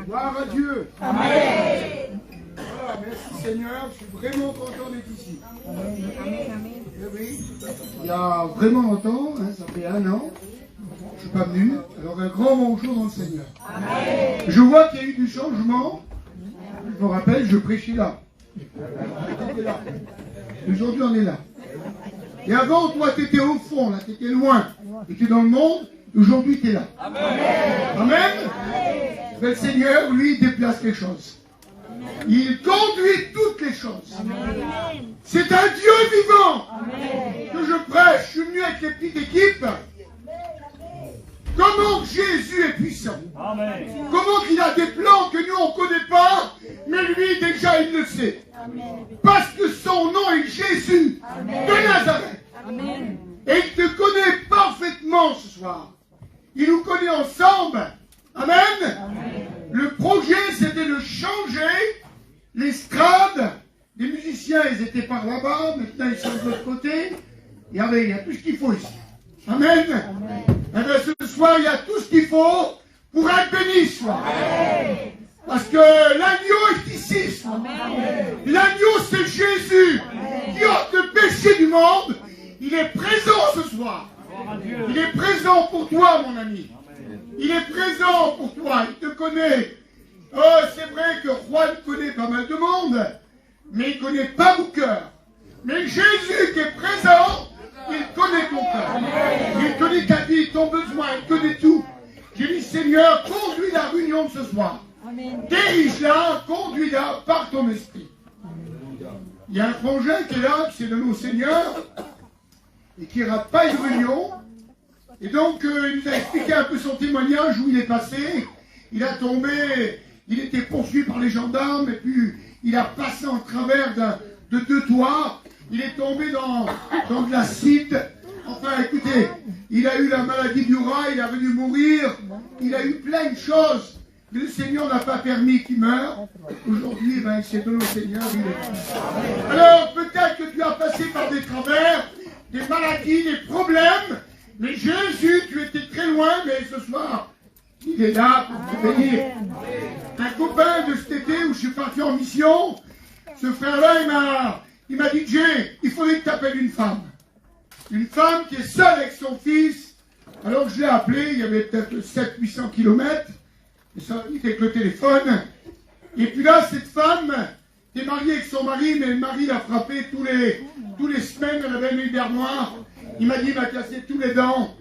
Gloire à Dieu. Amen. Voilà, merci Seigneur, je suis vraiment content d'être ici. Oui, il y a vraiment longtemps, hein, ça fait 1 an, je ne suis pas venu. Alors un grand bonjour dans le Seigneur. Amen. Je vois qu'il y a eu du changement. Je me rappelle, je prêchais là. Aujourd'hui on est là. Et avant, toi tu étais au fond, là, tu étais loin. Tu étais dans le monde, aujourd'hui tu es là. Amen. Amen. Mais le Seigneur, lui, déplace les choses. Il conduit toutes les choses. C'est un Dieu vivant. Amen. Que je prêche. Je suis venu avec les petites équipes. Comment Jésus est puissant. Amen. Comment il a des plans que nous on ne connaît pas, mais lui déjà il le sait. Amen. Parce que son nom est Jésus. Amen. De Nazareth. Amen. Et il te connaît parfaitement ce soir. Il nous connaît ensemble. Amen. Amen. Le projet c'était de changer l'estrade. Les musiciens ils étaient par là-bas, maintenant ils sont de l'autre côté. Il y a tout ce qu'il faut ici. Amen. Amen. Et bien ce soir il y a tout ce qu'il faut pour être béni ce soir. Amen. Parce que l'agneau est ici ce soir. L'agneau c'est Jésus. Amen. Qui ôte le péché du monde. Il est présent ce soir. Il est présent pour toi mon ami. Il est présent pour toi, il te connaît. Oh, c'est vrai que Juan connaît pas mal de monde, mais il ne connaît pas mon cœur. Mais Jésus qui est présent, il connaît ton cœur. Il connaît ta vie, ton besoin, il connaît tout. J'ai dit, Seigneur, conduis la réunion de ce soir. Dirige-la, conduis-la par ton esprit. Il y a un frangin qui est là, qui s'est donné au Seigneur, et qui n'ira pas une réunion. Et donc, il nous a expliqué un peu son témoignage, où il est passé. Il a tombé, il était poursuivi par les gendarmes, et puis il a passé en travers de 2 toits. Il est tombé dans de l'acide. Enfin, écoutez, il a eu la maladie du rat, il a venu mourir. Il a eu plein de choses. Mais le Seigneur n'a pas permis qu'il meure. Aujourd'hui, ben, il s'est donné au Seigneur. Alors, peut-être que tu as passé par des travers, des maladies, des problèmes. Mais Jésus, tu étais très loin, mais ce soir, il est là pour te bénir. Un copain de cet été où je suis parti en mission, ce frère-là, il m'a dit, Jay, il faudrait que tu appelles une femme. Une femme qui est seule avec son fils. Alors je l'ai appelé, il y avait peut-être 700-800 km. Et ça m'a dit avec le téléphone. Et puis là, cette femme est mariée avec son mari, mais le mari l'a frappé tous les semaines, elle avait un hiver noir. Il m'a dit, il m'a cassé tous les dents.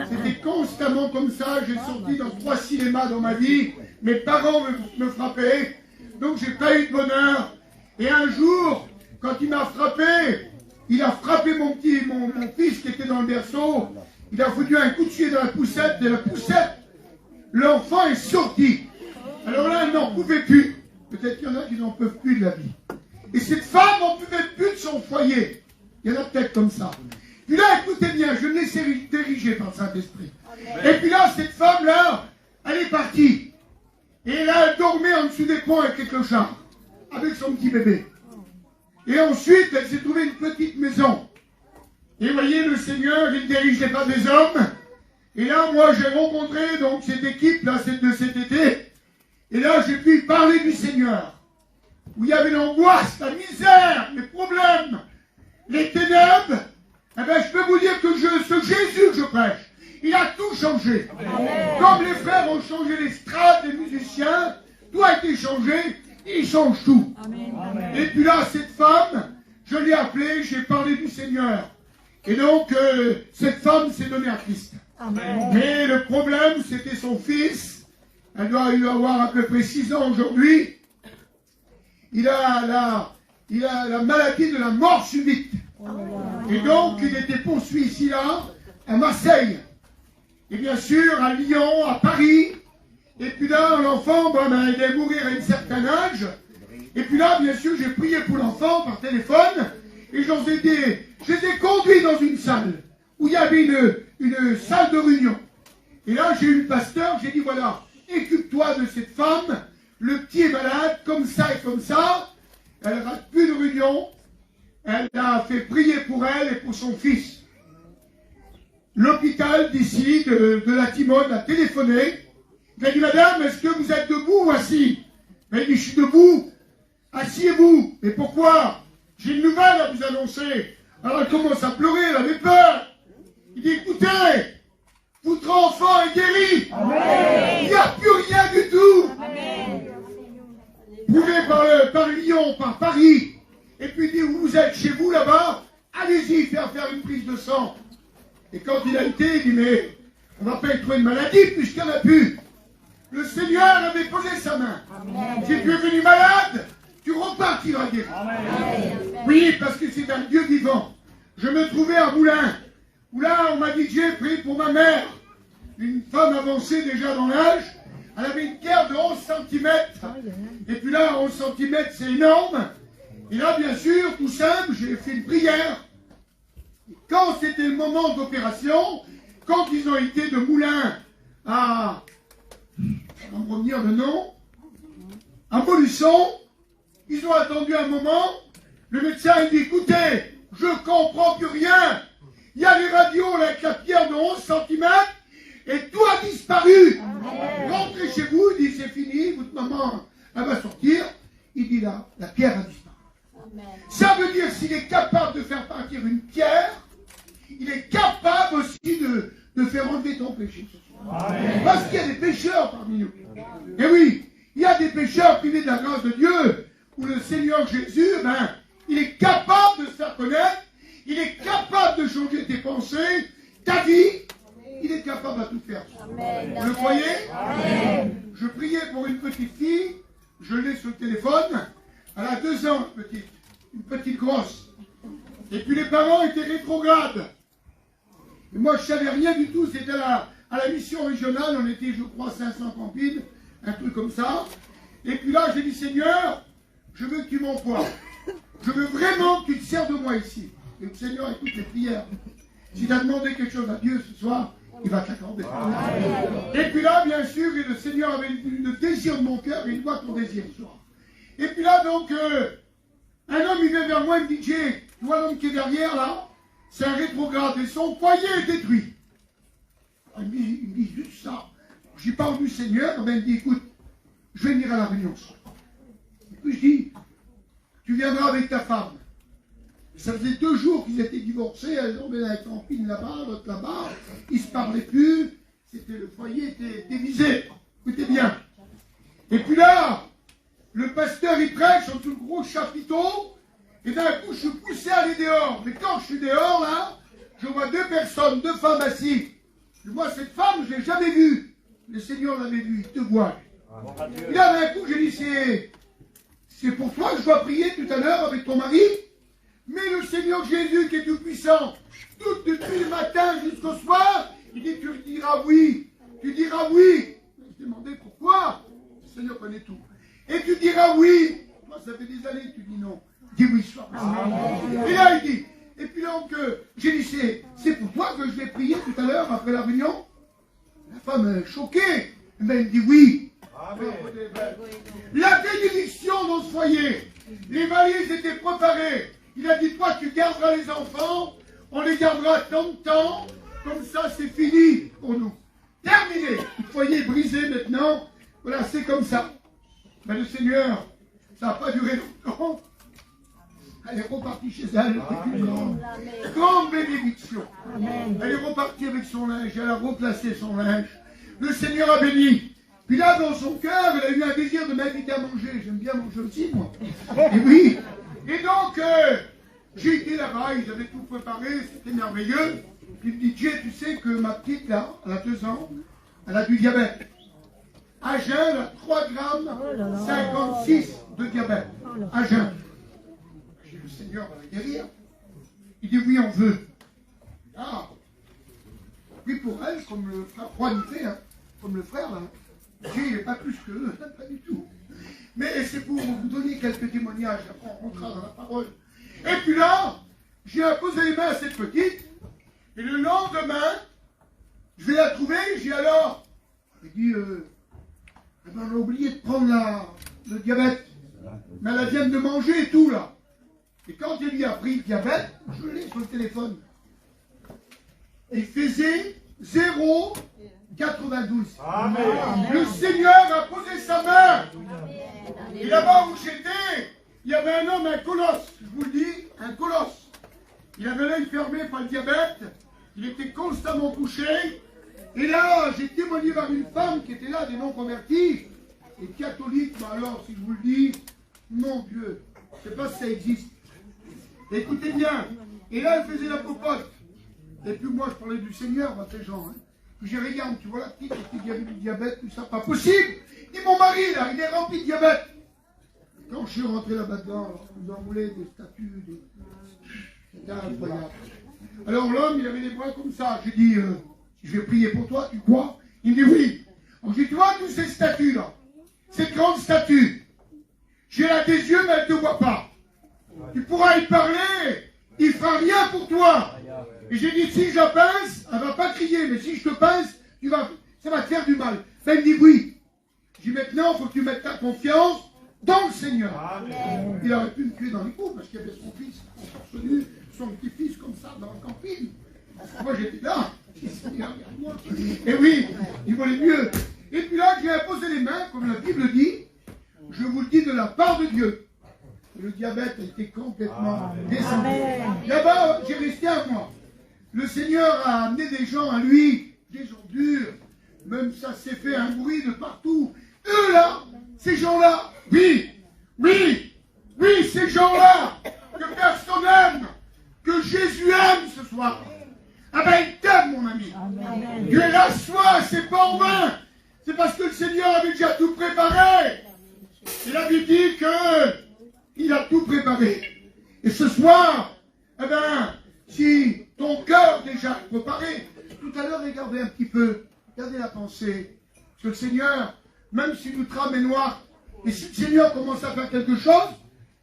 C'était constamment comme ça. J'ai sorti dans 3 cinémas dans ma vie. Mes parents me frappaient. Donc j'ai pas eu de bonheur. Et un jour, quand il m'a frappé, il a frappé mon fils qui était dans le berceau. Il a foutu un coup de pied dans la poussette. De la poussette, l'enfant est sorti. Alors là, elle n'en pouvait plus. Peut-être qu'il y en a qui n'en peuvent plus de la vie. Et cette femme n'en pouvait plus de son foyer. Il y en a peut-être comme ça. Puis là, écoutez bien, je me laisse diriger par le Saint-Esprit. Et puis là, cette femme-là, elle est partie. Et là, elle dormait en dessous des ponts avec les clochards, avec son petit bébé. Et ensuite, elle s'est trouvée une petite maison. Et vous voyez, le Seigneur, il dirige les pas des hommes. Et là, moi, j'ai rencontré donc cette équipe-là de cet été. Et là, j'ai pu parler du Seigneur. Où il y avait l'angoisse, la misère, les problèmes, les ténèbres. Eh bien, je peux vous dire que ce Jésus que je prêche, il a tout changé. Amen. Comme les frères ont changé les strates, les musiciens, tout a été changé, il change tout. Amen. Et puis là, cette femme, je l'ai appelée, j'ai parlé du Seigneur. Et donc, cette femme s'est donnée à Christ. Amen. Mais le problème, c'était son fils. Elle doit avoir à peu près 6 ans aujourd'hui. Il a la maladie de la mort subite. Et donc, il était poursuivi ici, là, à Marseille. Et bien sûr, à Lyon, à Paris. Et puis là, l'enfant, il allait mourir à un certain âge. Et puis là, bien sûr, j'ai prié pour l'enfant par téléphone. Et je les ai conduits dans une salle, où il y avait une salle de réunion. Et là, j'ai eu le pasteur, j'ai dit, voilà, occupe-toi de cette femme. Le petit est malade, comme ça et comme ça. Elle ne rate plus de réunion. Elle a fait prier pour elle et pour son fils. L'hôpital d'ici, de la Timone, a téléphoné. Il m'a dit, madame, est-ce que vous êtes debout ou assis? Il m'a dit, je suis debout. Asseyez-vous. Mais pourquoi? J'ai une nouvelle à vous annoncer. Alors elle commence à pleurer, elle avait peur. Il dit, écoutez, votre enfant est guéri. Amen. Il n'y a plus rien du tout. Amen. Prouvé par Lyon, par Paris. Et puis il dit, vous êtes chez vous là-bas, allez-y faire une prise de sang. Et quand il a été, il dit, mais on ne va pas y trouver une maladie puisqu'il n'y en a plus. Le Seigneur avait posé sa main. Amen. Si tu es venu malade, tu repartiras guéri. Oui, parce que c'est un Dieu vivant. Je me trouvais à Moulins, où là, on m'a dit, j'ai prié pour ma mère. Une femme avancée déjà dans l'âge. Elle avait une pierre de 11 cm. Et puis là, 11 cm, c'est énorme. Et là, bien sûr, tout simple, j'ai fait une prière. Et quand c'était le moment d'opération, quand ils ont été de Moulins à... on va me revenir le nom. À Molusson, ils ont attendu un moment. Le médecin, il dit, écoutez, je comprends plus rien. Il y a les radios là, avec la pierre de 11 cm et tout a disparu. Amen. Rentrez chez vous, il dit, c'est fini, votre maman, elle va sortir. Il dit, là, la pierre a disparu. Amen. Ça veut dire, s'il est capable de faire partir une pierre, il est capable aussi de faire enlever ton péché. Amen. Parce qu'il y a des pécheurs parmi nous. Et oui, il y a des pécheurs privés de la grâce de Dieu, où le Seigneur Jésus, il est capable de se faire connaître, il est capable de changer tes pensées, ta vie, il est capable de tout faire. Amen. Vous le voyez? Amen. Je priais pour une petite fille, je l'ai sur le téléphone, elle a 2 ans, une petite grosse. Et puis les parents étaient rétrogrades. Et moi je ne savais rien du tout, c'était à la mission régionale, on était je crois 500 campines, un truc comme ça. Et puis là j'ai dit, Seigneur, je veux que tu m'emploies. Je veux vraiment que tu te sers de moi ici. Et le Seigneur écoute les prières. Si tu as demandé quelque chose à Dieu ce soir, il va t'accorder. Et puis là, bien sûr, et le Seigneur avait le désir de mon cœur, et il voit ton désir ce soir. Et puis là, donc, un homme, il vient vers moi, il me dit, Jay, tu vois l'homme qui est derrière, là, c'est un rétrograde, et son foyer est détruit. Il me dit juste ça. J'y parle du Seigneur, il me dit, écoute, je vais venir à la réunion. Et puis je dis, tu viendras avec ta femme. Ça faisait 2 jours qu'ils étaient divorcés, elles ont la campine là-bas, l'autre là-bas, ils ne se parlaient plus, le foyer était divisé. Écoutez bien. Et puis là, le pasteur il prêche sur tout le gros chapiteau, et d'un coup je suis poussé à aller dehors. Mais quand je suis dehors là, je vois 2 personnes, 2 femmes assises. Je vois cette femme, je ne l'ai jamais vue. Le Seigneur l'avait vue, il te voit. Et là d'un coup j'ai dit, c'est pour toi que je dois prier tout à l'heure avec ton mari. Mais le Seigneur Jésus qui est tout puissant, tout depuis le matin jusqu'au soir, il dit, tu diras oui. Tu diras oui. Je me demandais pourquoi. Le Seigneur connaît tout. Et tu diras oui. Toi, ça fait des années que tu dis non. Dis oui ce soir. Et là, il dit, et puis donc, j'ai dit, c'est pour toi que je vais prier tout à l'heure après la réunion. La femme est choquée. Mais elle dit oui. Amen. La bénédiction dans ce foyer. Les valises étaient préparées. Il a dit, toi, tu garderas les enfants, on les gardera tant de temps, comme ça, c'est fini pour nous. Terminé. Le foyer est brisé maintenant. Voilà, c'est comme ça. Mais le Seigneur, ça n'a pas duré longtemps. Elle est repartie chez elle avec une grande bénédiction. Amen. Elle est repartie avec son linge, elle a replacé son linge. Le Seigneur a béni. Puis là, dans son cœur, elle a eu un désir de m'inviter à manger. J'aime bien manger aussi, moi. Et oui. Et donc, j'ai été là-bas, ils avaient tout préparé, c'était merveilleux. Puis il me dit, Jay, tu sais que ma petite, là, elle a 2 ans, elle a du diabète. À jeun, elle a 3 grammes 56 de diabète. À jeun. J'ai dit, le Seigneur va la guérir. Il dit, oui, on veut. Ah. Oui, pour elle, comme le frère Juan fait, hein, comme le frère, là, Jay, il n'est pas plus que eux, pas du tout. Mais c'est pour vous donner quelques témoignages, après on rentrera dans la parole. Et puis là, j'ai imposé les mains à cette petite, et le lendemain, je vais la trouver, j'ai alors, j'ai dit, on a oublié de prendre le diabète, mais elle vient de manger et tout là. Et quand elle lui a pris le diabète, je l'ai sur le téléphone. Elle faisait 092. Amen. Le Seigneur a posé sa main. Et là-bas où j'étais, il y avait un homme, un colosse. Je vous le dis, un colosse. Il avait l'œil fermé par le diabète. Il était constamment couché. Et là, j'ai témoigné par une femme qui était là, des non-convertis. Et catholique, bah alors, si je vous le dis, mon Dieu, je ne sais pas si ça existe. Écoutez bien. Et là, elle faisait la popote. Et puis moi, je parlais du Seigneur, bah, ces gens. Hein. Puis j'ai regardé, tu vois la petite, il y avait du diabète, tout ça, pas possible. Dit mon mari, là, il est rempli de diabète. Quand je suis rentré là-dedans, ils nous enroulaient des statues, c'était incroyable. Alors l'homme, il avait les bras comme ça. J'ai dit, je vais prier pour toi, tu crois? Il me dit oui. Donc j'ai dit, tu vois, toutes ces statues-là, ces grandes statues, j'ai là des yeux, mais elle ne te voit pas. Tu pourras y parler, il ne fera rien pour toi. Et j'ai dit, si je la pince, elle ne va pas crier, mais si je te pince, ça va te faire du mal. Ben, il me dit oui. J'ai dit, maintenant, il faut que tu mettes ta confiance dans le Seigneur. Amen. Il aurait pu me tuer dans les coups, parce qu'il y avait son fils, son petit-fils comme ça, dans le camping. Moi, j'étais là. Et oui, il voulait mieux. Et puis là, j'ai imposé les mains, comme la Bible dit. Je vous le dis de la part de Dieu. Le diabète était complètement descendu. Là-bas, j'ai resté un mois. Le Seigneur a amené des gens à lui, des gens durs. Même ça s'est fait un bruit de partout. Eux là, ces gens-là, oui, ces gens-là, que personne n'aime, que Jésus aime ce soir. Ah ben il t'aime mon ami. Amen. Dieu est là, soir, c'est pas en vain. C'est parce que le Seigneur avait déjà tout préparé. Il avait dit qu'il a tout préparé. Et ce soir, eh ben, si ton cœur déjà est préparé, tout à l'heure, regardez un petit peu, regardez la pensée. Parce que le Seigneur, même si notre âme est noire, et si le Seigneur commence à faire quelque chose,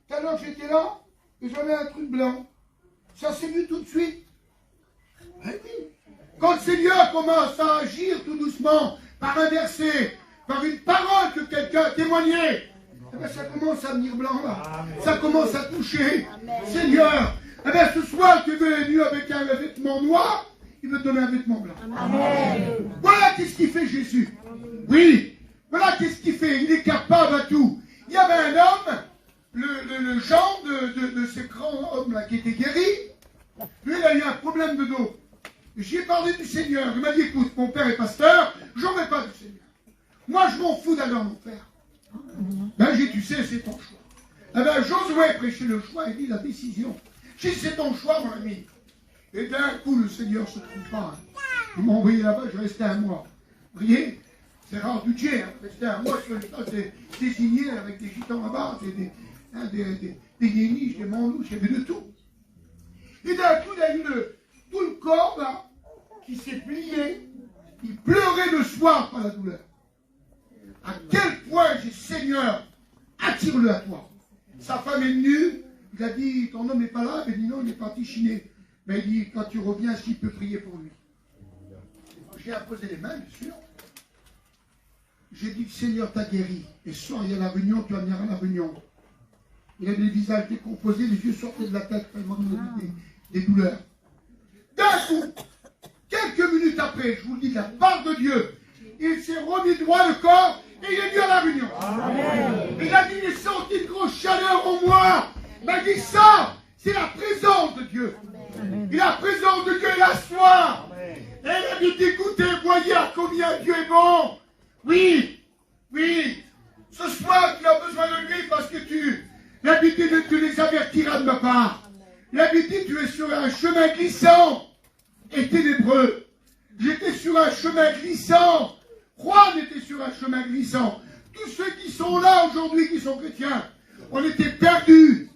tout à l'heure j'étais là, et j'avais un truc blanc. Ça s'est vu tout de suite. Quand le Seigneur commence à agir tout doucement, par un verset, par une parole que quelqu'un a témoigné, eh bien, ça commence à venir blanc là. Amen. Ça commence à toucher. Amen. Seigneur, eh bien, ce soir tu es venu avec un vêtement noir, il veut te donner un vêtement blanc. Amen. Voilà qu'est-ce qu'il fait Jésus. Oui, voilà qu'est-ce qu'il fait. Il est capable à tout. Il y avait un homme, le genre de ces grands hommes là qui était guéri. Lui, il a eu un problème de dos. J'ai parlé du Seigneur. Il m'a dit, écoute, mon père est pasteur, j'en veux pas du Seigneur. Moi, je m'en fous d'aller en enfer. Ben, j'ai dit, tu sais, c'est ton choix. Eh ben, Josué prêchait le choix et dit la décision. J'ai dit, c'est ton choix, mon ami. Et d'un coup, le Seigneur ne se trompe pas. Hein. Il m'a envoyé là-bas, je restais un mois. Vous voyez, c'est rare du Dieu, hein. Rester un mois sur le tas désigné avec des gitans là-bas, des yéniches, des mandouches, il y avait de tout. Et d'un coup, il y a eu tout le corps là, qui s'est plié. Il pleurait le soir par la douleur. À quel point j'ai Seigneur, attire-le à toi. Sa femme est venue, il a dit, ton homme n'est pas là, il a dit non, il est parti chiner. Mais il dit, quand tu reviens, s'il peut prier pour lui. J'ai imposé les mains, bien sûr. J'ai dit, Seigneur t'a guéri. Et ce soir, il y a la réunion, tu vas venir à la réunion. Il avait le visage décomposé, les yeux sortaient de la tête, tellement des douleurs. D'un coup, quelques minutes après, je vous le dis, de la part de Dieu, il s'est remis droit le corps et il est venu à la réunion. Amen. Il a dit, il est senti une grosse chaleur en moi. Il m'a dit ça, c'est la présence de Dieu. Amen. Et la présence de Dieu est là ce soir. Amen. Et il a dit, écoutez, voyez à combien Dieu est bon. Oui. Ce soir, tu as besoin de lui parce que l'habitude de te les avertira de ma part. L'habitude, tu es sur un chemin glissant et ténébreux. J'étais sur un chemin glissant. Juan était sur un chemin glissant. Tous ceux qui sont là aujourd'hui, qui sont chrétiens, on était perdus.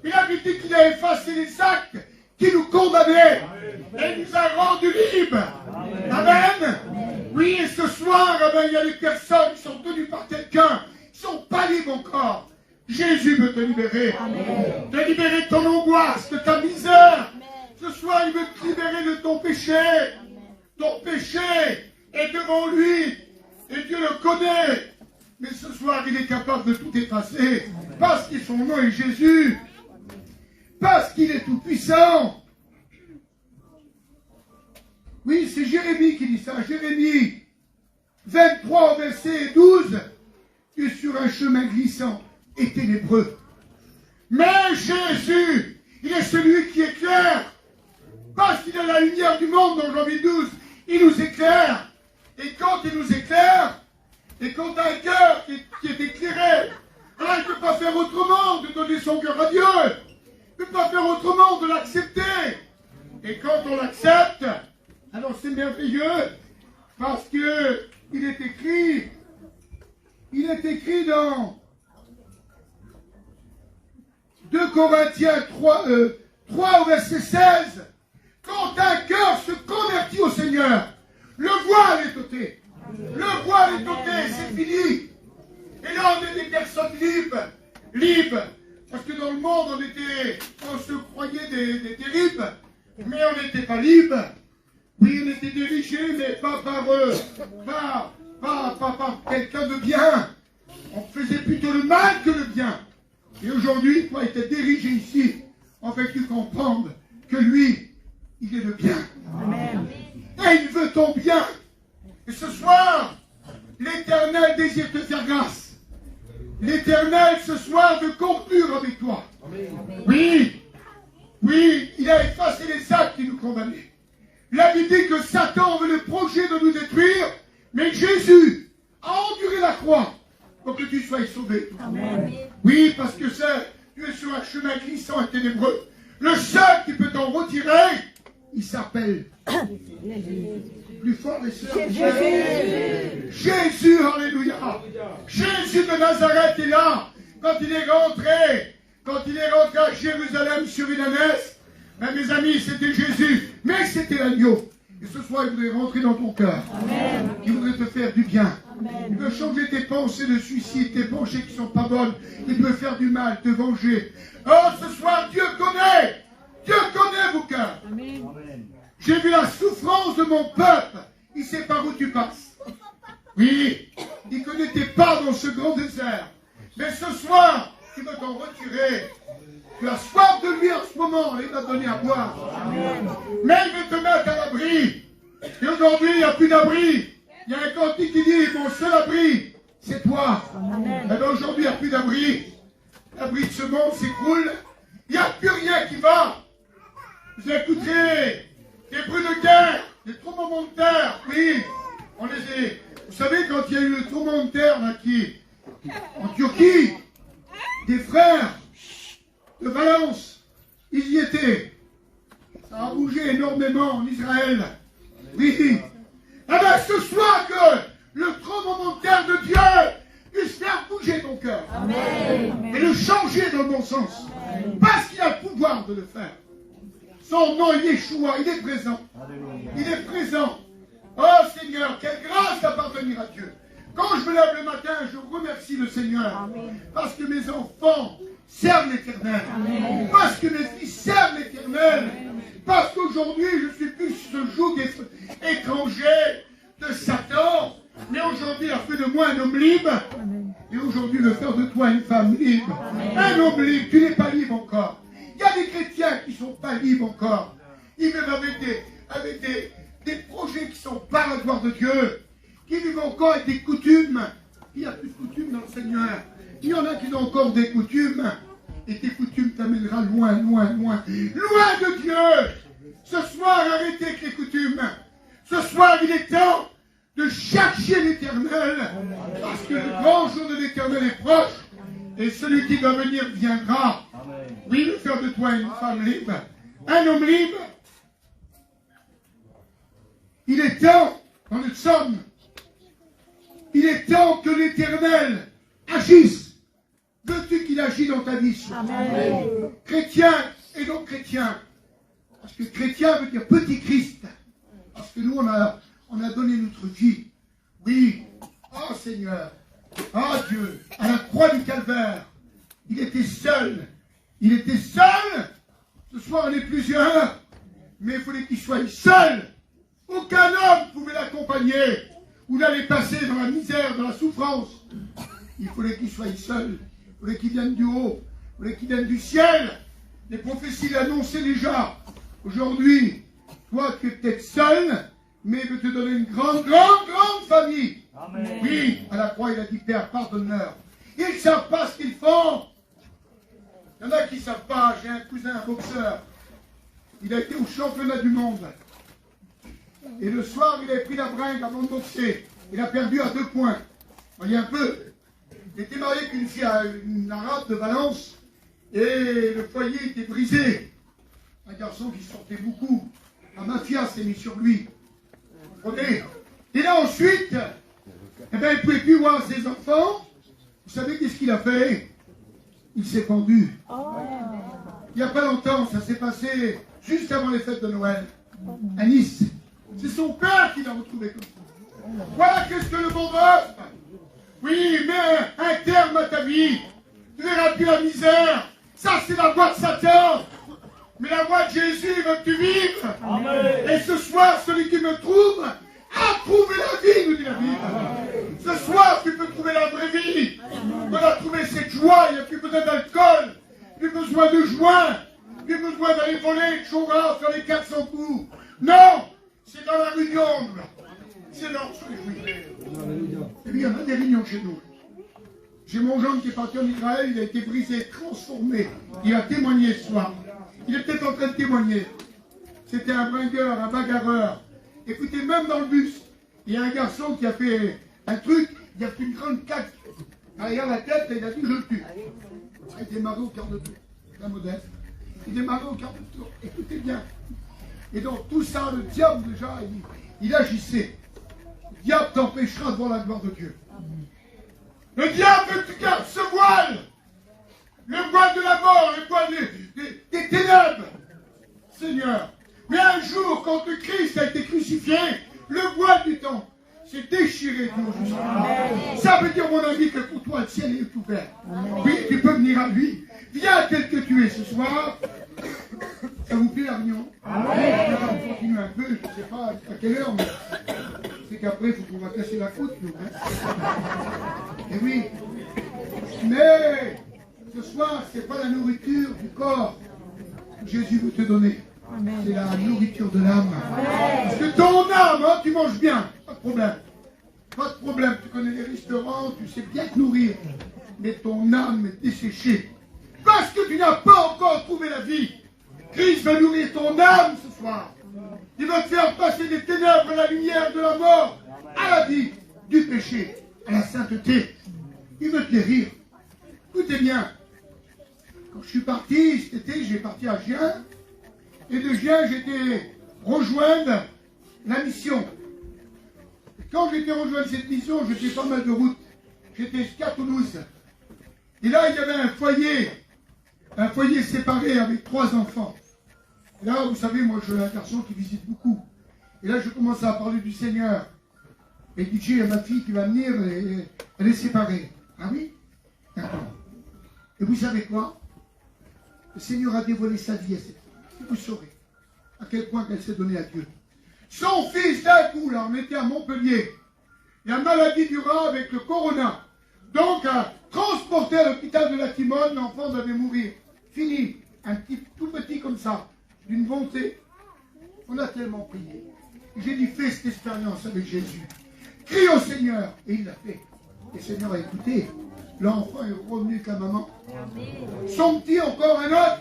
Et la Bible dit qu'il a effacé les actes qui nous condamnaient. Et il nous a rendus libres. Amen. Oui, et ce soir, il y a des personnes qui sont tenues par quelqu'un, qui ne sont pas libres encore. Jésus veut te libérer. Amen. Te libérer de ton angoisse, de ta misère. Amen. Ce soir, il veut te libérer de ton péché. Amen. Ton péché est devant lui. Et Dieu le connaît. Mais ce soir, il est capable de tout effacer. Parce que son nom est Jésus. Parce qu'il est tout puissant. Oui, c'est Jérémie qui dit ça. Jérémie 23 au verset 12. Tu es sur un chemin glissant et ténébreux. Mais Jésus, il est celui qui éclaire. Parce qu'il est la lumière du monde dans Jean 12. Il nous éclaire. Et quand il nous éclaire, et quand tu as un cœur qui est éclairé, alors il ne peut pas faire autrement de donner son cœur à Dieu. Il ne peut pas faire autrement de l'accepter. Et quand on l'accepte, alors c'est merveilleux, parce que il est écrit dans 2 Corinthiens 3 au verset 16, quand un cœur se convertit au Seigneur, le voile est ôté. Le voile est ôté, c'est fini. Et là, on est des personnes libres. Parce que dans le monde, on se croyait des libres, mais on n'était pas libres. Oui, on était dirigés, mais pas par quelqu'un de bien. On faisait plutôt le mal que le bien. Et aujourd'hui, toi, tu es dirigé ici, en fait, tu comprends que lui, il est le bien. Amen. Et il veut ton bien. Et ce soir, l'Éternel désire te faire grâce. L'Éternel, ce soir, veut conclure avec toi. Oui, il a effacé les actes qui nous condamnaient. La Bible dit que Satan avait le projet de nous détruire, mais Jésus a enduré la croix pour que tu sois sauvé. Amen. Oui, parce que tu es sur un chemin glissant et ténébreux. Le seul qui peut t'en retirer, il s'appelle plus fort les sœurs. Jésus, alléluia. Jésus de Nazareth est là. Quand il est rentré à Jérusalem sur une ânesse, ben, mes amis, c'était Jésus, mais c'était l'agneau. Et ce soir, il voudrait rentrer dans ton cœur. Amen. Il voudrait te faire du bien. Amen. Il veut changer tes pensées de suicide, tes pensées qui ne sont pas bonnes. Il veut faire du mal, te venger. Oh, ce soir, Dieu connaît vos cœurs. Amen. J'ai vu la souffrance de mon peuple. Il sait par où tu passes. Oui, il ne connaît tes pas dans ce grand désert. Mais ce soir, il veut t'en retirer. Tu as soif de lui en ce moment, il va te donner à boire. Amen. Mais il veut te mettre à l'abri. Et aujourd'hui, il n'y a plus d'abri. Il y a un cantique qui dit, mon seul abri, c'est toi. Amen. Et bien aujourd'hui, il n'y a plus d'abri. L'abri de ce monde s'écroule. Il n'y a plus rien qui va. Vous écouterez des bruits de guerre, des tremblements de terre. Oui, on les a. Vous savez, quand il y a eu le tremblement de terre là, en Turquie, des frères de Valence, ils y étaient. Ça a bougé énormément en Israël. Oui. Ah ben ce soir que le tremblement de terre de Dieu puisse faire bouger ton cœur. Amen. Et le changer dans le bon sens. Amen. Parce qu'il a le pouvoir de le faire. Son nom, il est Yeshua, il est présent. Alléluia. Il est présent. Oh Seigneur, quelle grâce d'appartenir à Dieu. Quand je me lève le matin, je remercie le Seigneur. Amen. Parce que mes enfants servent l'Éternel. Parce que mes fils servent l'Éternel. Parce qu'aujourd'hui, je suis plus ce joug étranger de Satan. Mais aujourd'hui, il a fait de moi un homme libre. Amen. Et aujourd'hui, il veut faire de toi une femme libre. Amen. Un homme libre, tu n'es pas libre encore. Il y a des chrétiens qui ne sont pas libres encore. Ils vivent avec des projets qui ne sont pas la gloire de Dieu. Qui vivent encore avec des coutumes. Il n'y a plus de coutumes dans le Seigneur. Il y en a qui ont encore des coutumes. Et tes coutumes t'amèneront loin, loin, loin. Loin de Dieu. Ce soir, arrêtez avec les coutumes. Ce soir, il est temps de chercher l'Éternel. Parce que le grand jour de l'Éternel est proche. Et celui qui doit venir viendra. Oui, de faire de toi une femme libre. Un homme libre. Il est temps, dans le psaume, il est temps que l'Éternel agisse. Veux-tu qu'il agisse dans ta vie? Amen. Chrétien et non chrétien. Parce que chrétien veut dire petit Christ. Parce que nous, on a donné notre vie. Oui. Oh Seigneur. Oh Dieu. À la croix du calvaire, il était seul. Il était seul. Ce soir, on est plusieurs. Mais il fallait qu'il soit seul. Aucun homme ne pouvait l'accompagner. Ou d'aller passer dans la misère, dans la souffrance. Il fallait qu'il soit seul. Il fallait qu'il vienne du haut. Il fallait qu'il vienne du ciel. Les prophéties l'annonçaient déjà. Aujourd'hui, toi, tu es peut-être seul, mais il veut te donner une grande, grande, grande famille. Amen. Oui, à la croix, il a dit, Père, pardonne-leur. Ils ne savent pas ce qu'ils font. Il y en a qui ne savent pas. J'ai un cousin, un boxeur. Il a été au championnat du monde. Et le soir, il avait pris la bringue avant de boxer. Il a perdu à 2 points. Voyez un peu. Il était marié avec une fille, une arabe de Valence. Et le foyer était brisé. Un garçon qui sortait beaucoup. La mafia s'est mis sur lui. Vous comprenez? Et là ensuite, eh ben, il ne pouvait plus voir ses enfants. Vous savez qu'est-ce qu'il a fait? Il s'est pendu. Il n'y a pas longtemps, ça s'est passé juste avant les fêtes de Noël, à Nice. C'est son père qui l'a retrouvé comme ça. Voilà qu'est-ce que le bon offre. Oui, mais un terme à ta vie. Tu verras plus la misère. Ça, c'est la voie de Satan. Mais la voie de Jésus veut que tu vives. Amen. Et ce soir, celui qui me trouve a trouvé la vie, nous dit la Bible. Ce soir, tu peux trouver la vraie vie. Tu as trouvé cette joie. Il n'y a plus besoin d'alcool, plus besoin de joint, plus besoin d'aller voler de choura, faire les 400 coups. Non, c'est dans la réunion. C'est là où je suis. Et puis, il y en a des réunions chez nous. J'ai mon jeune qui est parti en Israël, il a été brisé, transformé. Il a témoigné ce soir. Il est peut-être en train de témoigner. C'était un bringueur, un bagarreur. Écoutez, même dans le bus, il y a un garçon qui a fait un truc, il a fait une grande claque derrière la tête et il a dit je le tue. Il démarrait au quart de tour. Très modeste. Il démarrait au quart de tour. Écoutez bien. Et donc tout ça, le diable déjà, il agissait. Le diable t'empêchera de voir la gloire de Dieu. Le diable veut que tu gardes ce voile. Le voile de la mort, le voile des ténèbres. Seigneur. Mais un jour, quand le Christ a été crucifié, le voile du temps s'est déchiré. Ça veut dire, mon ami, que pour toi, le ciel est ouvert. Oui, tu peux venir à lui. Viens tel que tu es ce soir. Ça vous plaît, la réunion? On continue un peu, je ne sais pas à quelle heure, mais c'est qu'après, il faut qu'on va casser la côte, nous. Et oui. Mais ce soir, ce n'est pas la nourriture du corps que Jésus veut te donner. C'est la nourriture de l'âme. Parce que ton âme, hein, tu manges bien, pas de problème. Pas de problème, tu connais les restaurants, tu sais bien te nourrir. Mais ton âme est desséchée. Parce que tu n'as pas encore trouvé la vie. Christ va nourrir ton âme ce soir. Il va te faire passer des ténèbres à la lumière de la mort, à la vie, du péché, à la sainteté. Il veut te guérir. Écoutez bien. Quand je suis parti cet été, j'ai parti à Gien. Et de Gien, j'étais rejoindre la mission. Et quand j'étais rejoindre cette mission, j'ai fait pas mal de routes. J'étais jusqu'à Toulouse. Et là, il y avait un foyer séparé avec 3 enfants. Et là, vous savez, moi, je suis un garçon qui visite beaucoup. Et là, je commence à parler du Seigneur. Et il dit, ma fille qui va venir, elle est séparée. Ah oui? D'accord. Et vous savez quoi? Le Seigneur a dévoilé sa vie à cette fille. Vous saurez à quel point elle s'est donnée à Dieu. Son fils, d'un coup, là, on était à Montpellier. Il y a une maladie durable avec le corona. Donc, transporté à l'hôpital de la Timone, l'enfant devait mourir. Fini. Un petit, tout petit comme ça. D'une bonté. On a tellement prié. J'ai dit, fais cette expérience avec Jésus. Crie au Seigneur. Et il l'a fait. Et le Seigneur a écouté. L'enfant est revenu avec la maman. Son petit, encore un autre.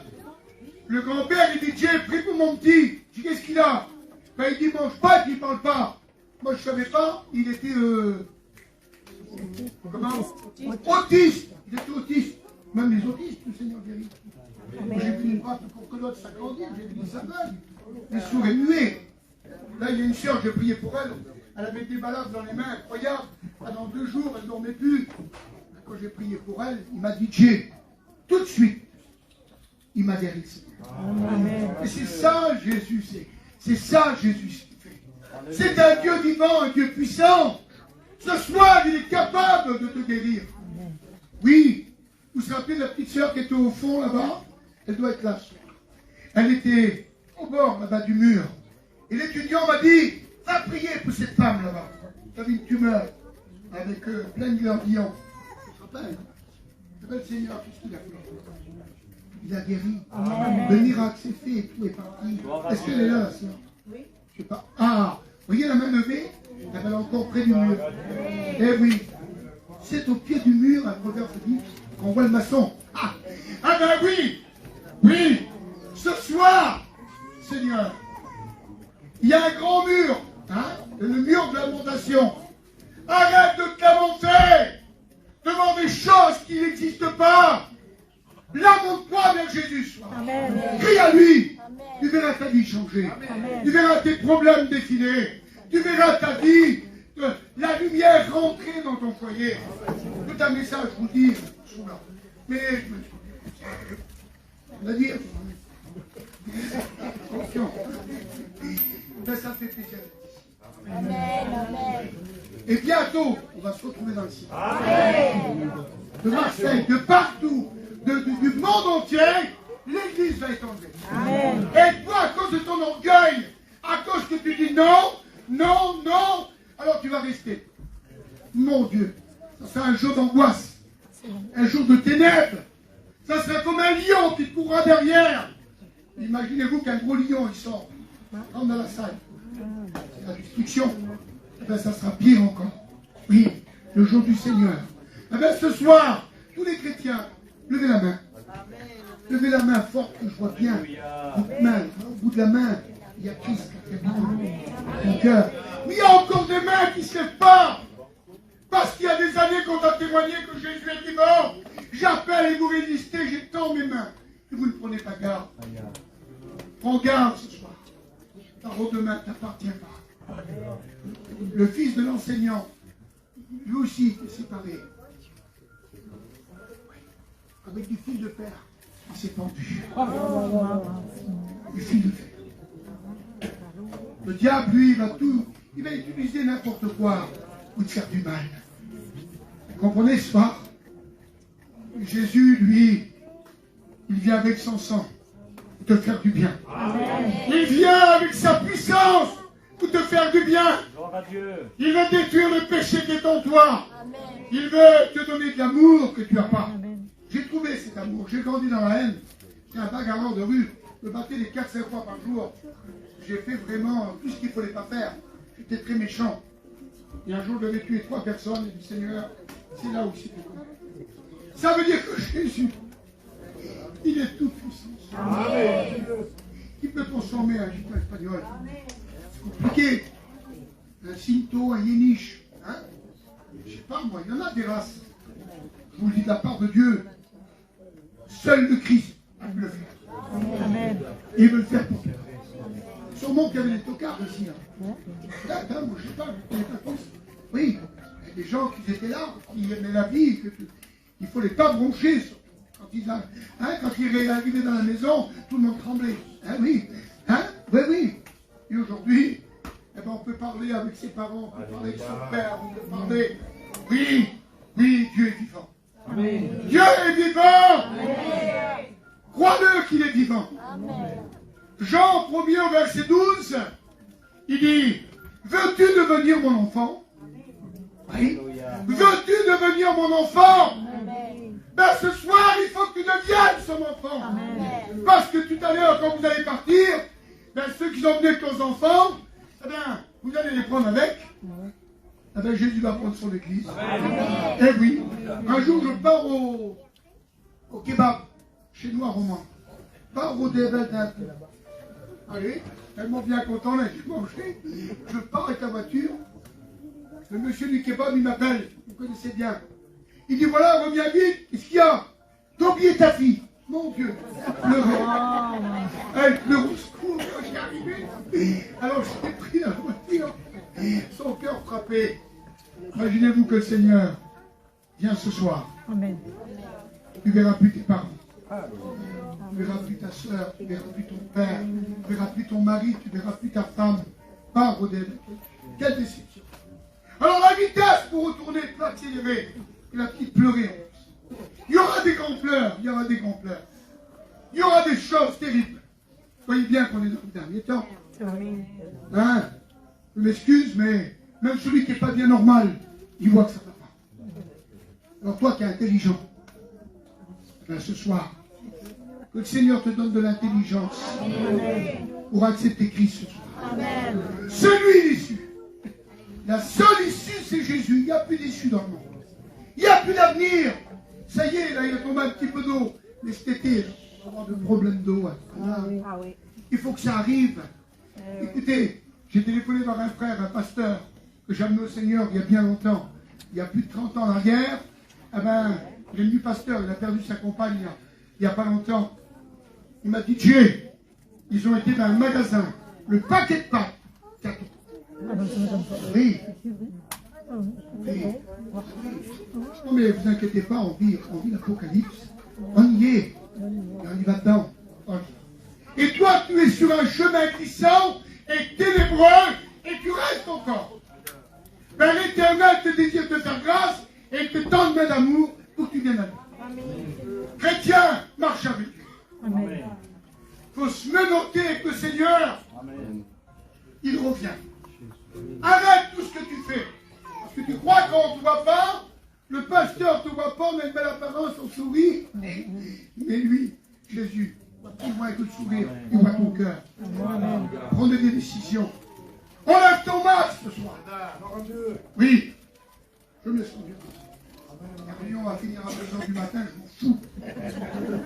Le grand-père, il dit, Dieu, prie pour mon petit. Je dis, qu'est-ce qu'il a? Ben, il dit, mange pas, et puis il parle pas. Moi, je ne savais pas. Il était... comment? Autiste. Il était autiste. Même les autistes, le Seigneur guérit. Moi, j'ai pris une grappe pour que l'autre s'agrandisse. J'ai dit, ça va. Les sourds et muets. Là, il y a une sœur, j'ai prié pour elle. Elle avait des malades dans les mains, incroyable. Pendant 2 jours, elle ne dormait plus. Quand j'ai prié pour elle, il m'a dit, Dieu, tout de suite, il m'a guéri. Et c'est ça, Jésus, c'est ça, Jésus, ce qu'il fait. C'est un Dieu vivant, un Dieu puissant. Ce soir, il est capable de te guérir. Oui, vous vous rappelez de la petite sœur qui était au fond, là-bas? Elle doit être là. Elle était au bord, là-bas, du mur. Et l'étudiant m'a dit, va prier pour cette femme, là-bas. Elle avait une tumeur, avec plein de glandillons. Tu te rappelles? Le Seigneur, qu'est-ce qu'il a fait? Il a guéri. Amen. Le miracle s'est fait et tout est parti. Est-ce qu'elle est là, la sœur? Oui. Je sais pas. Ah, Voyez la main levée? Elle est encore près du mur. Eh oui. C'est au pied du mur, un proverbe dit, qu'on voit le maçon. Ah ben oui. Oui. Ce soir, Seigneur, il y a un grand mur. Hein, le mur de lamentation. Arrête de te lamenter devant des choses qui n'existent pas. Lamente-toi vers Jésus ce soir. Crie à lui. Amen. Tu verras ta vie changer. Amen. Tu verras tes problèmes défiler. Tu verras ta vie, la lumière rentrer dans ton foyer. Tout un message, je vous dis. Mais, on va dire, attention. Ben, ça fait plaisir. Amen, amen. Et bientôt, on va se retrouver dans le ciel. Amen. De Marseille, de partout, du monde entier, l'Église va être enlevée. Amen. Et toi, à cause de ton orgueil, à cause que tu dis non, non, non, alors tu vas rester. Mon Dieu, ça sera un jour d'angoisse, un jour de ténèbres. Ça sera comme un lion qui te courra derrière. Imaginez-vous qu'un gros lion, il sort, rentre dans la salle. C'est la destruction. Eh bien, ça sera pire encore. Oui, le jour du Seigneur. Eh bien, ce soir, tous les chrétiens, levez la main. Levez la main forte, que je vois bien. Votre main, au bout de la main, il y a Christ qui habite dans mon cœur. Mais il y a encore des mains qui ne se lèvent pas. Parce qu'il y a des années qu'on a témoigné que Jésus est vivant. J'appelle et vous résistez, j'étends mes mains. Et vous ne prenez pas garde. Prends garde ce soir. Ta robe de main ne t'appartient pas. Le fils de l'enseignant, lui aussi est séparé. Avec du fil de fer, il s'est pendu. Du fil de fer. Le diable, lui, il va utiliser n'importe quoi pour te faire du mal. Vous comprenez ce soir? Jésus, lui, il vient avec son sang pour te faire du bien. Amen. Il vient avec sa puissance pour te faire du bien. Il veut détruire le péché qui est en toi. Amen. Il veut te donner de l'amour que tu n'as pas. J'ai trouvé cet amour. J'ai grandi dans la haine. J'ai un bagarreur de rue. Je me battais les 4-5 fois par jour. J'ai fait vraiment tout ce qu'il ne fallait pas faire. J'étais très méchant. Et un jour, je devais tuer 3 personnes. Et du Seigneur, c'est là où c'était comme. Ça veut dire que Jésus, il est tout puissant. Amen. Il peut transformer un gitan espagnol. C'est compliqué. Un Cinto, un Yéniche. Hein? Je ne sais pas moi, il y en a des races. Je vous le dis de la part de Dieu. Seul le Christ a pu le faire. Amen. Et il veut le faire pour toi. Sûrement qu'il y avait des tocards ici. Moi, je ne sais pas, je ne connais pas tous. Oui, il y a des gens qui étaient là, qui aimaient la vie, il ne faut les pas broncher. Quand ils arrivaient dans la maison, tout le monde tremblait. Hein, oui, hein, oui, oui. Et aujourd'hui, eh ben, on peut parler avec ses parents, on peut parler avec son père, on peut parler. Oui, oui, Dieu est vivant. Amen. Dieu est vivant. Amen. Crois-le qu'il est vivant. Amen. Jean 1er au verset 12, il dit, veux-tu devenir mon enfant? Oui. Veux-tu devenir mon enfant? Amen. Ben ce soir, il faut que tu deviennes son enfant. Amen. Parce que tout à l'heure, quand vous allez partir, ben, ceux qui ont venu avec leurs enfants, eh ben, vous allez les prendre avec. Eh ben, Jésus va prendre son église. Eh oui, un jour je pars au kebab, chez nous à Romans. Pars au DVL d'un peu là-bas. Allez, tellement bien content là, j'ai mangé. Je pars avec la voiture. Le monsieur du kebab, il m'appelle. Vous connaissez bien. Il dit voilà, reviens vite. Qu'est-ce qu'il y a? T'as oublié ta fille. Mon Dieu. Elle pleurait. Elle pleurait au secours quand j'y arrivé. Alors je l'ai pris dans la voiture. Son cœur frappé. Imaginez-vous que le Seigneur vient ce soir. Amen. Tu ne verras plus tes parents. Tu ne verras plus ta soeur, tu ne verras plus ton père, tu ne verras plus ton mari, tu ne verras plus ta femme. Pars au début. Quelle déception. Alors la vitesse pour retourner, peut accélérer. Et la petite pleurer. Il y aura des grands pleurs, il y aura des grands pleurs. Il y aura des choses terribles. Voyez bien qu'on est dans le dernier temps. Hein? Je m'excuse, mais même celui qui n'est pas bien normal, il voit que ça ne va pas. Alors toi qui es intelligent, ben ce soir, que le Seigneur te donne de l'intelligence pour accepter Christ ce soir. Celui l'issue. La seule issue, c'est Jésus. Il n'y a plus d'issue dans le monde. Il n'y a plus d'avenir. Ça y est, là, il a tombé un petit peu d'eau. Mais cet été, on va avoir de problèmes d'eau. Il faut que ça arrive. Écoutez, j'ai téléphoné par un frère, un pasteur, que j'ai amené au Seigneur il y a bien longtemps. Il y a plus de 30 ans en arrière. Eh ben, il est devenu pasteur. Il a perdu sa compagne il n'y a pas longtemps. Il m'a dit, Dieu, ils ont été dans un magasin. Le paquet de pâtes. Oui. Non mais vous inquiétez pas, on vit l'Apocalypse. On y est. Et on y va dedans. Et toi, tu es sur un chemin glissant et ténébreux et tu restes encore. Ben, l'Éternel te désire te faire grâce et te tend une main d'amour pour que tu viennes à lui. Chrétien, marche avec lui. Il faut se menotter que le Seigneur, il revient. Arrête tout ce que tu fais. Parce que tu crois qu'on ne te voit pas, le pasteur ne te voit pas, on a une belle apparence, on sourit. Mais lui, Jésus, il voit avec le sourire, il voit ton cœur. Prends des décisions. Enlève ton masque ce soir. Oui, je me sens bien. La réunion va finir à 2h du matin, je m'en fous.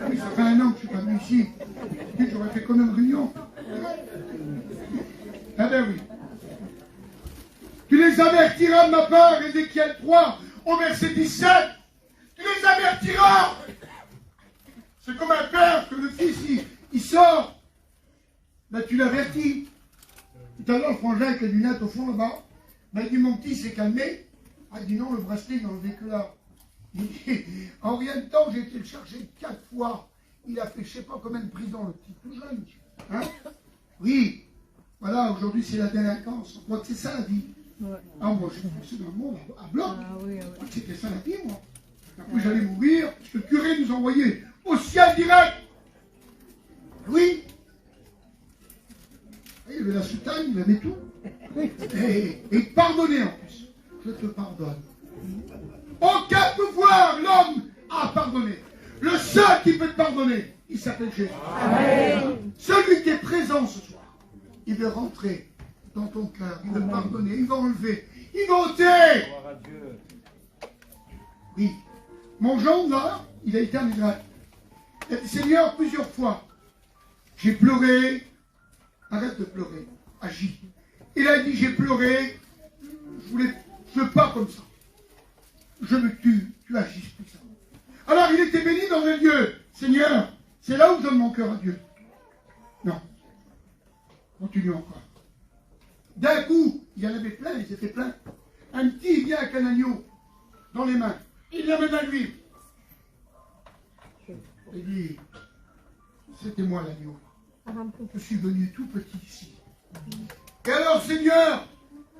Oui, ça fait 1 an que je ne suis pas venu ici. J'aurais fait comme une réunion. Eh bien oui. Tu les avertiras de ma part, Ézéchiel 3, au verset 17. Tu les avertiras. C'est comme un père que le fils, il sort. Ben, tu l'avertis. Tout à l'heure, le frangin avec les lunettes au fond là-bas, ben, il dit, mon petit s'est calmé. Ah, il dit non, le bracelet, il n'en avait que là. Il dit, en rien de temps, j'ai été le chercher 4 fois. Il a fait, je ne sais pas combien de prison, le petit, tout jeune. Hein? Oui. Voilà, aujourd'hui, c'est la délinquance. On croit que c'est ça la vie. Ouais. Ah, moi, j'ai poussé dans le monde à bloc. C'était ça la vie, moi. Après, j'allais mourir, parce que le curé nous envoyait au ciel direct. Oui. Il avait la soutane, il avait tout. Et pardonner en plus. Je te pardonne. Aucun pouvoir, l'homme, a pardonné. Le seul qui peut te pardonner, il s'appelle Jésus. Amen. Celui qui est présent ce soir, il veut rentrer dans ton cœur, il veut pardonner, il va enlever, il va ôter. Oui. Mon gendre, là, il a été en Israël. Il a dit, Seigneur, plusieurs fois, j'ai pleuré. Arrête de pleurer, agis. Il a dit, j'ai pleuré, je veux pas comme ça. Je me tue, tu agis plus ça. Alors il était béni dans un lieu. Seigneur, c'est là où je donne mon cœur à Dieu. Non. Continue encore. D'un coup, il y en avait plein, ils étaient pleins. Un petit, il vient avec un agneau dans les mains. Il l'amène à lui. Il dit, c'était moi l'agneau. Je suis venu tout petit ici. Et alors, Seigneur,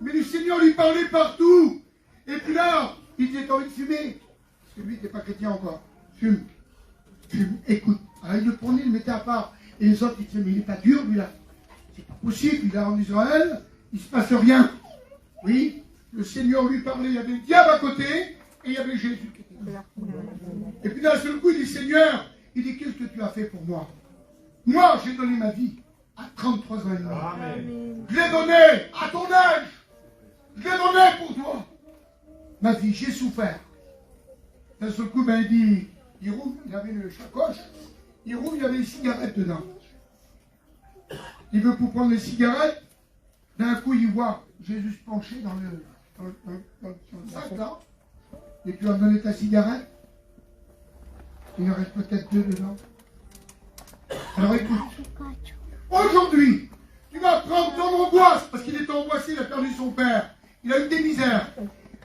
mais le Seigneur lui parlait partout. Et puis là, il disait, t'as envie de fumer? Parce que lui, il n'était pas chrétien encore. Fume. Fume. Écoute. Alors, il le prenait, il le mettait à part. Et les autres, ils disaient, mais il n'est pas dur, lui, là. C'est pas possible. Il est en Israël. Il ne se passe rien. Oui. Le Seigneur lui parlait. Il y avait le diable à côté. Et il y avait Jésus qui était là. Et puis d'un seul coup, il dit, Seigneur, il dit, qu'est-ce que tu as fait pour moi? Moi, j'ai donné ma vie à 33 ans et demi. Amen. Je l'ai donné à ton âge. Je l'ai donné pour toi. Ma vie, j'ai souffert. D'un seul coup, ben, il dit, il rouvre, il avait une sacoche, il rouvre, il y avait des cigarettes dedans. Il veut pour prendre les cigarettes. D'un coup, il voit Jésus se pencher dans le sac, là. Et tu vas me donner ta cigarette. Il en reste peut-être 2 dedans. Alors écoute, aujourd'hui, tu vas prendre ton angoisse, parce qu'il est angoissé, il a perdu son père, il a eu des misères,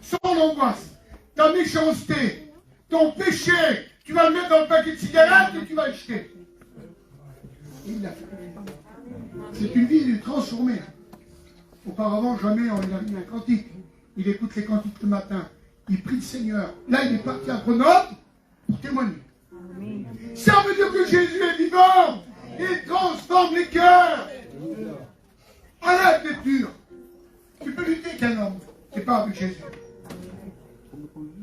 son angoisse, ta méchanceté, ton péché, tu vas le mettre dans le paquet de cigarettes et tu vas le jeter. Et il l'a fait. C'est une vie, il est transformé. Auparavant, jamais il a mis un cantique. Il écoute les cantiques le matin, il prie le Seigneur. Là, il est parti à Grenoble pour témoigner. Ça veut dire que Jésus est vivant. Il transforme les cœurs. Arrête d'être dur. Tu peux lutter qu'un homme. C'est pas avec Jésus.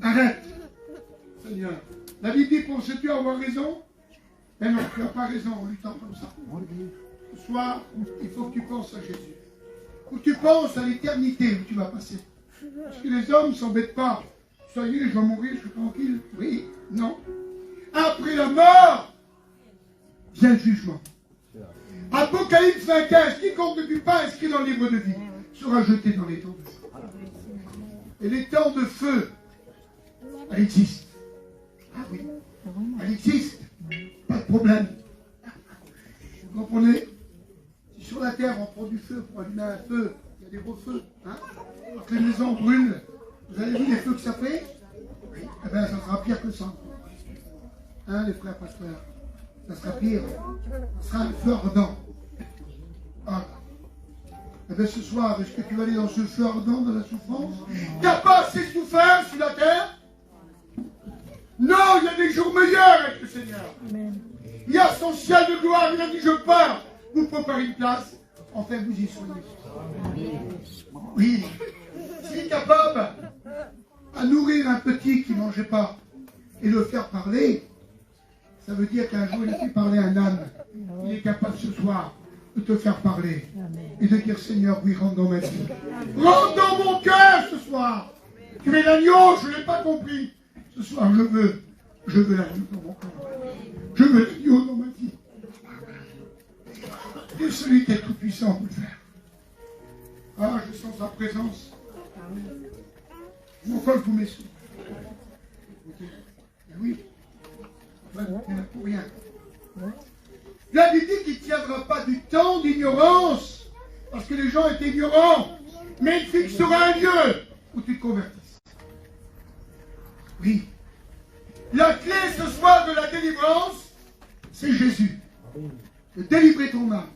Arrête. Seigneur. La Bible dit, penses-tu avoir raison? Mais non, tu n'as pas raison en luttant comme ça. Ce soir, il faut que tu penses à Jésus. où tu penses à l'éternité où tu vas passer. Parce que les hommes ne s'embêtent pas. Ça y est, je vais mourir, je suis tranquille. Oui, non. Après la mort, vient le jugement. Apocalypse 25, quiconque ne fut pas inscrit dans le livre de vie sera jeté dans les temps de feu. Et les temps de feu, elle existe. Ah oui, elle existe. Pas de problème. Vous comprenez? Si sur la terre on prend du feu pour allumer un feu, il y a des gros feux. Hein, quand les maisons brûlent, vous avez vu les feux que ça fait? Oui. Eh bien, ça sera pire que ça. Hein, les frères pasteurs? Ça sera pire. Ça sera un feu ardent. Ah. Eh bien, ce soir, est-ce que tu vas aller dans ce feu ardent de la souffrance? Tu n'as pas assez souffert sur la terre? Non, il y a des jours meilleurs avec le Seigneur. Amen. Il y a son ciel de gloire. Il a dit, je pars vous préparer une place. Enfin, vous y soyez. Oui. S'il est capable à nourrir un petit qui ne mangeait pas et le faire parler, ça veut dire qu'un jour il a fait parler un âne. Il est capable ce soir de te faire parler et de dire, Seigneur, oui, rentre dans ma vie. Rentre dans mon cœur ce soir. Tu es l'agneau, je ne l'ai pas compris. Ce soir, je veux l'agneau dans mon cœur. Je veux l'agneau dans ma vie. Et celui qui est tout puissant peut le faire. Ah, je sens sa présence. Mon col vous met sous. Oui. Il n'y en a pour rien. La Bible dit qu'il ne tiendra pas du temps d'ignorance, parce que les gens étaient ignorants, mais il fixera un lieu où tu te convertisses. Oui. La clé ce soir de la délivrance, c'est Jésus. De délivrer ton âme.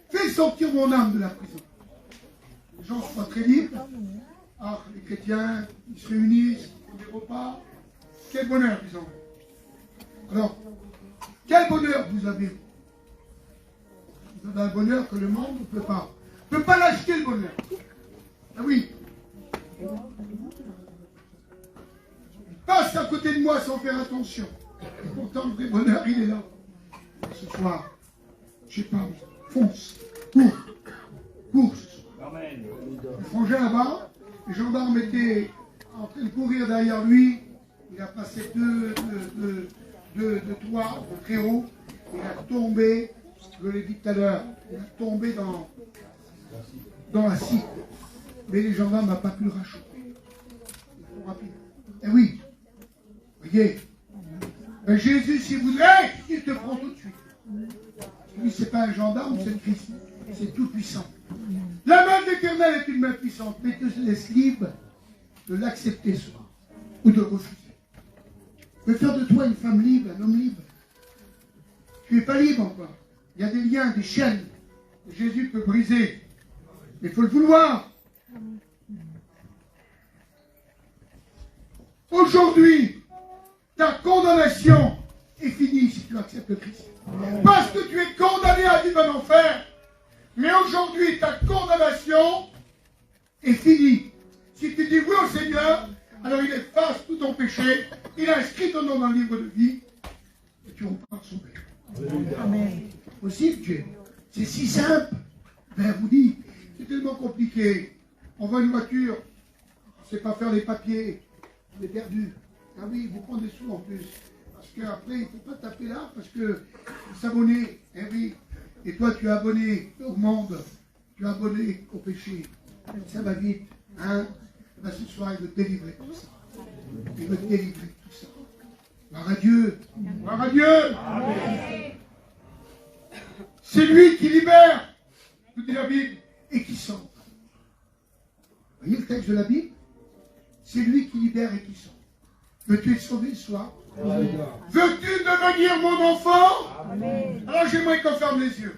Fais sortir mon âme de la prison. Les gens soient très libres. Ah, les chrétiens, ils se réunissent, ils font des repas. Quel bonheur, ils ont. Alors, quel bonheur vous avez? Vous avez un bonheur que le monde ne peut pas. Ne peut pas l'acheter, le bonheur. Ah oui. Il passe à côté de moi sans faire attention. Et pourtant, le vrai bonheur, il est là. Et ce soir, je ne sais pas, fonce, cours ce soir. Amen. Le frangin là-bas, les gendarmes étaient en train de courir derrière lui. Il a passé deux toits très haut. Il a tombé, je l'ai dit tout à l'heure, il a tombé dans la scie. Mais les gendarmes n'ont pas pu le racheter. C'est trop rapide. Eh oui, voyez, ben Jésus, s'il voudrait, il te prend tout de suite. Lui, ce n'est pas un gendarme, c'est le Christ. C'est tout puissant. La main de l'Éternel est une main puissante, mais te laisse libre de l'accepter ce soir, ou de le refuser. De faire de toi une femme libre, un homme libre. Tu n'es pas libre encore. Il y a des liens, des chaînes que Jésus peut briser. Mais il faut le vouloir. Aujourd'hui, ta condamnation est finie si tu acceptes le Christ. Parce que tu es condamné à vivre en enfer. Mais aujourd'hui, ta condamnation est finie. Si tu dis oui au Seigneur, alors il efface tout ton péché, il inscrit ton nom dans le livre de vie, et tu repars sauvé. Amen. Possible, Dieu. C'est si simple. Ben, vous dites, c'est tellement compliqué. On voit une voiture, on ne sait pas faire les papiers, on est perdu. Ah oui, vous prenez des sous en plus. Parce qu'après, il ne faut pas taper là, parce que s'abonner, eh oui. Et toi, tu es abonné au monde, tu es abonné au péché. Ça va vite, hein? Ben, ce soir, il veut te délivrer tout ça. Il veut te délivrer tout ça. Gloire à Dieu. Gloire à Dieu. Amen. C'est lui qui libère, nous dit la Bible, et qui sauve. Vous voyez le texte de la Bible? C'est lui qui libère et qui sauve. Veux-tu être sauvé ce soir? Veux-tu devenir mon enfant? Amen. Alors j'aimerais qu'on ferme les yeux.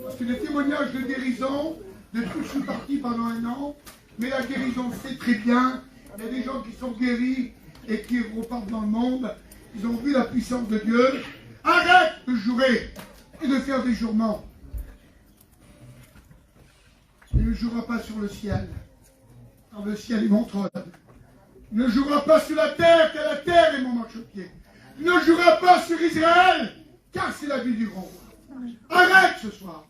Parce que les témoignages de guérison, de tout, je suis parti pendant 1 an, mais la guérison c'est très bien. Il y a des gens qui sont guéris et qui repartent dans le monde. Ils ont vu la puissance de Dieu. Arrête de jurer et de faire des jurements. Tu ne joueras pas sur le ciel, car le ciel est mon trône. Tu ne joueras pas sur la terre, car la terre est mon marchepied. Tu ne joueras pas sur Israël, car c'est la vie du grand roi. Arrête ce soir.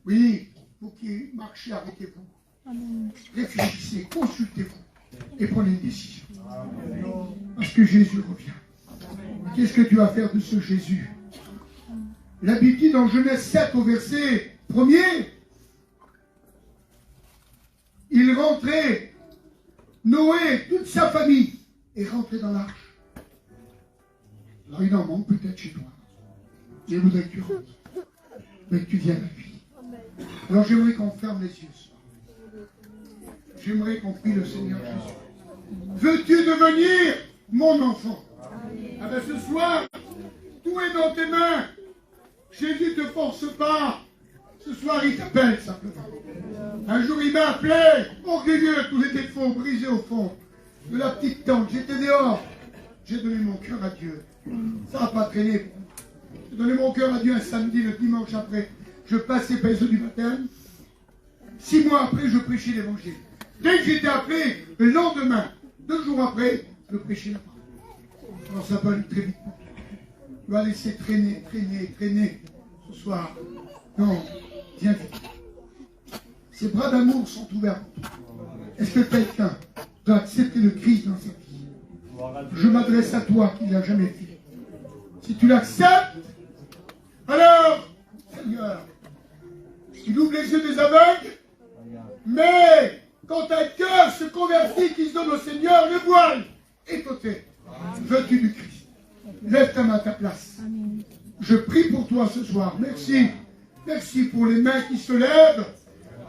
Oui, vous qui marchez, arrêtez-vous. Réfléchissez, consultez-vous et prenez une décision. Parce que Jésus revient. Qu'est-ce que tu vas faire de ce Jésus? La Bible dit dans Genèse 7 au verset 1er, il rentrait, Noé, toute sa famille, est rentré dans l'arche. Alors il en manque peut-être chez toi. Je voudrais que tu rentres, mais que tu viennes à lui. Alors j'aimerais qu'on ferme les yeux ce soir. J'aimerais qu'on prie le Seigneur Jésus. Veux-tu devenir mon enfant? Ah ben ce soir, tout est dans tes mains. Jésus ne te force pas. Ce soir, il t'appelle simplement. Un jour, il m'a appelé, orgueilleux, tous les défauts, brisés au fond de la petite tente. J'étais dehors. J'ai donné mon cœur à Dieu. Ça n'a pas traîné. J'ai donné mon cœur à Dieu un samedi, le dimanche après. Je passais par les eaux du baptême. 6 mois après, je prêchais l'évangile. Dès que j'étais appelé, le lendemain, 2 jours après, je prêchais la parole. Alors ça va aller très vite. Tu vas laisser traîner ce soir. Non, viens vite. Ces bras d'amour sont ouverts pour toi. Est-ce que quelqu'un doit accepter le Christ dans sa vie? Je m'adresse à toi qui ne l'as jamais fait. Si tu l'acceptes, alors, Seigneur, il ouvre les yeux des aveugles, mais quand un cœur se convertit, qui se donne au Seigneur, le voile est ôté. Veux-tu du Christ? Lève ta main à ta place. Je prie pour toi ce soir. Merci. Merci pour les mains qui se lèvent.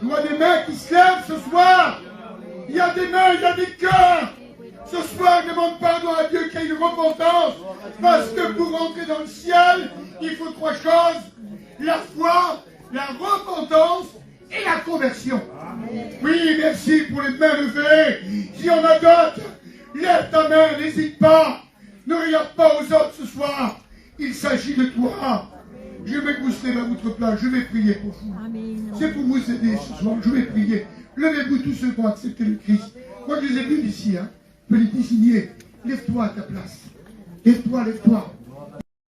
Je vois des mains qui se lèvent ce soir. Il y a des mains, il y a des cœurs. Ce soir, demande pardon à Dieu qu'il y ait une repentance. Parce que pour rentrer dans le ciel, il faut 3 choses. La foi, la repentance et la conversion. Oui, merci pour les mains levées. S'il y en a d'autres, lève ta main, n'hésite pas. Ne regarde pas aux autres ce soir. Il s'agit de toi. Je vais vous lever à votre place. Je vais prier pour vous. C'est pour vous aider ce soir. Je vais prier. Levez-vous tous ceux qui ont accepté le Christ. Moi, je les ai vus d'ici. Je peux les désigner. Lève-toi à ta place. Lève-toi, lève-toi.